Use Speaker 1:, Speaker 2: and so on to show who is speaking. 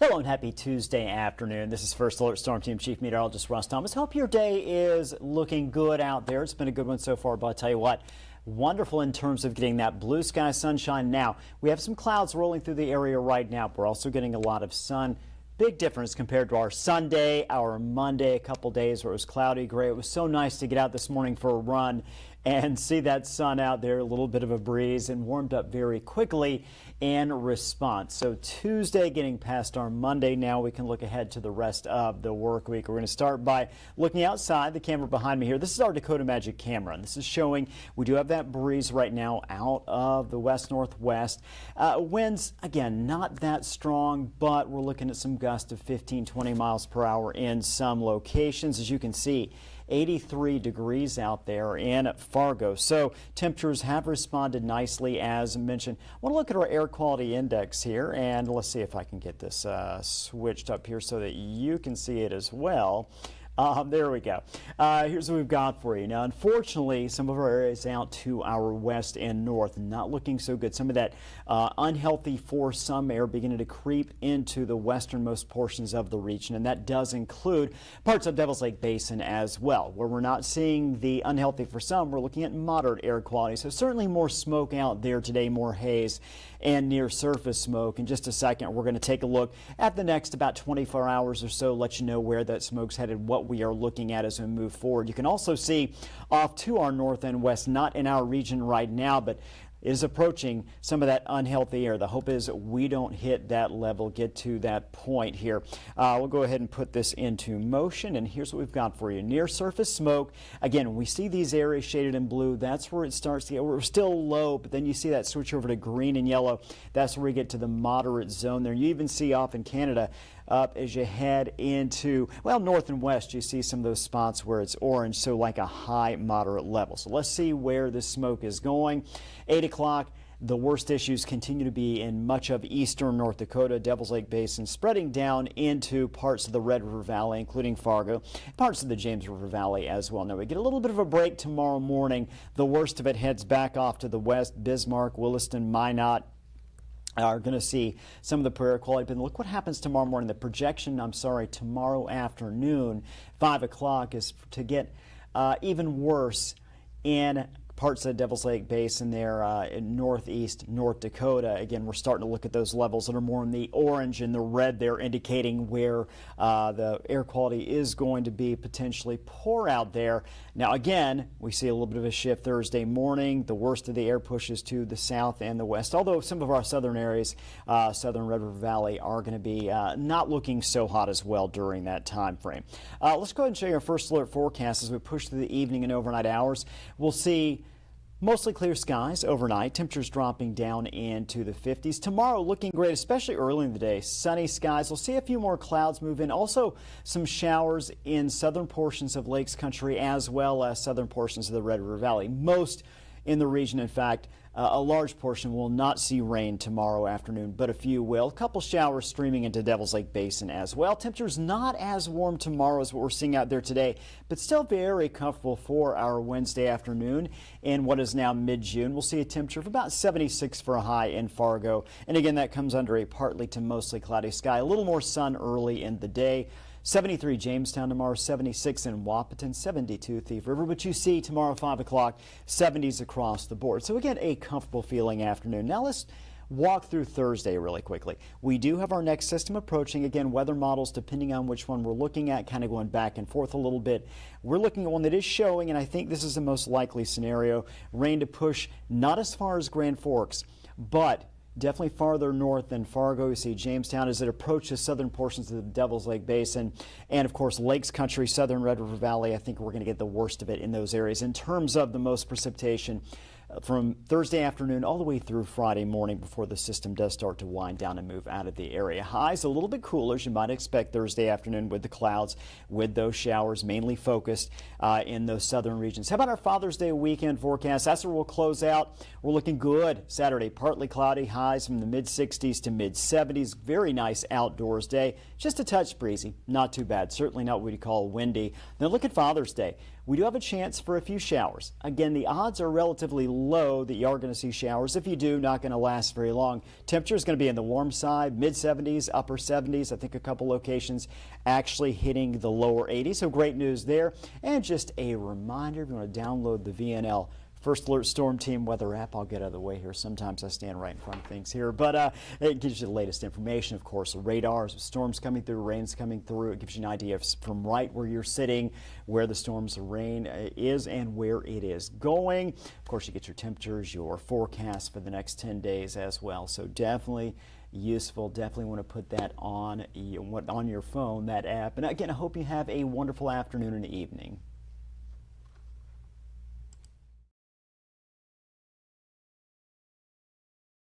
Speaker 1: Hello and happy Tuesday afternoon. This is First Alert Storm Team Chief Meteorologist Russ Thomas. Hope your day is looking good out there. It's been a good one so far, but I'll tell you what, wonderful in terms of getting that blue sky sunshine. Now, we have some clouds rolling through the area right now. We're also getting a lot of sun. Big difference compared to our Sunday, our Monday, a couple days where it was cloudy, gray. It was so nice to get out this morning for a run and see that sun out there, a little bit of a breeze, and warmed up very quickly in response. So Tuesday getting past our Monday, now we can look ahead to the rest of the work week. We're going to start by looking outside. The camera behind me here, this is our Dakota Magic camera, and this is showing we do have that breeze right now out of the west-northwest. Winds, again, not that strong, but we're looking at some gusts of 15-20 miles per hour in some locations. As you can see, 83 degrees out there in Fargo. So temperatures have responded nicely as mentioned. I want to look at our air quality index here, and let's see if I can get this switched up here so that you can see it as well. There we go. Here's what we've got for you. Now, unfortunately, some of our areas out to our west and north not looking so good. Some of that unhealthy for some air beginning to creep into the westernmost portions of the region, and that does include parts of Devil's Lake Basin as well. Where we're not seeing the unhealthy for some, we're looking at moderate air quality. So certainly more smoke out there today, more haze and near surface smoke. In just a second, we're going to take a look at the next about 24 hours or so, let you know where that smoke's headed, what we are looking at as we move forward. You can also see off to our north and west, not in our region right now, but is approaching some of that unhealthy air. The hope is we don't hit that level, get to that point here. We'll go ahead and put this into motion, and here's what we've got for you. Near surface smoke, again, when we see these areas shaded in blue, that's where it starts to get, we're still low, but then you see that switch over to green and yellow. That's where we get to the moderate zone there. You even see off in Canada, up as you head into, well, north and west, you see some of those spots where it's orange, so like a high moderate level. So let's see where this smoke is going. 8 o'clock, the worst issues continue to be in much of eastern North Dakota, Devil's Lake Basin, spreading down into parts of the Red River Valley, including Fargo, parts of the James River Valley as well. Now we get a little bit of a break tomorrow morning. The worst of it heads back off to the west. Bismarck, Williston, Minot are going to see some of the poor air quality. But look what happens tomorrow morning. The projection, tomorrow afternoon, 5 o'clock, is to get even worse in parts of the Devil's Lake Basin there in northeast North Dakota. Again, we're starting to look at those levels that are more in the orange and the red there, indicating where the air quality is going to be potentially poor out there. Now, again, we see a little bit of a shift Thursday morning. The worst of the air pushes to the south and the west, although some of our southern areas, southern Red River Valley, are going to be not looking so hot as well during that time frame. Let's go ahead and show you our first alert forecast as we push through the evening and overnight hours. We'll see mostly clear skies overnight, temperatures dropping down into the 50s. Tomorrow looking great, especially early in the day. Sunny skies. We'll see a few more clouds move in. Also some showers in southern portions of Lakes Country as well as southern portions of the Red River Valley. Most in the region, in fact, a large portion will not see rain tomorrow afternoon, but a few will. A couple showers streaming into Devil's Lake Basin as well. Temperatures not as warm tomorrow as what we're seeing out there today, but still very comfortable for our Wednesday afternoon in what is now mid-June. We'll see a temperature of about 76 for a high in Fargo. And again, that comes under a partly to mostly cloudy sky. A little more sun early in the day. 73 Jamestown tomorrow, 76 in Wahpeton, 72 Thief River. But you see tomorrow 5 o'clock, 70s across the board. So again, a comfortable feeling afternoon. Now let's walk through Thursday really quickly. We do have our next system approaching. Again, weather models, depending on which one we're looking at, kind of going back and forth a little bit. We're looking at one that is showing, and I think this is the most likely scenario, rain to push not as far as Grand Forks, but definitely farther north than Fargo. You see Jamestown as it approaches southern portions of the Devil's Lake Basin. And of course, Lakes Country, southern Red River Valley, I think we're going to get the worst of it in those areas in terms of the most precipitation from Thursday afternoon all the way through Friday morning before the system does start to wind down and move out of the area. Highs a little bit cooler as you might expect Thursday afternoon with the clouds, with those showers mainly focused in those southern regions. How about our Father's Day weekend forecast? That's where we'll close out. We're looking good. Saturday, partly cloudy, highs from the mid-60s to mid-70s. Very nice outdoors day. Just a touch breezy. Not too bad. Certainly not what you call windy. Then look at Father's Day. we do have a chance for a few showers. Again, the odds are relatively low that you are going to see showers. If you do, not going to last very long. Temperature is going to be in the warm side, mid 70s, upper 70s. I think a couple locations actually hitting the lower 80s. So great news there. And just a reminder, if you want to download the VNL First Alert Storm Team weather app. I'll get out of the way here. Sometimes I stand right in front of things here, but it gives you the latest information. Of course, radars, storms coming through, rain's coming through. It gives you an idea from right where you're sitting, where the storm's rain is and where it is going. Of course, you get your temperatures, your forecast for the next 10 days as well. So definitely useful. Definitely want to put that on your phone, that app. And again, I hope you have a wonderful afternoon and evening.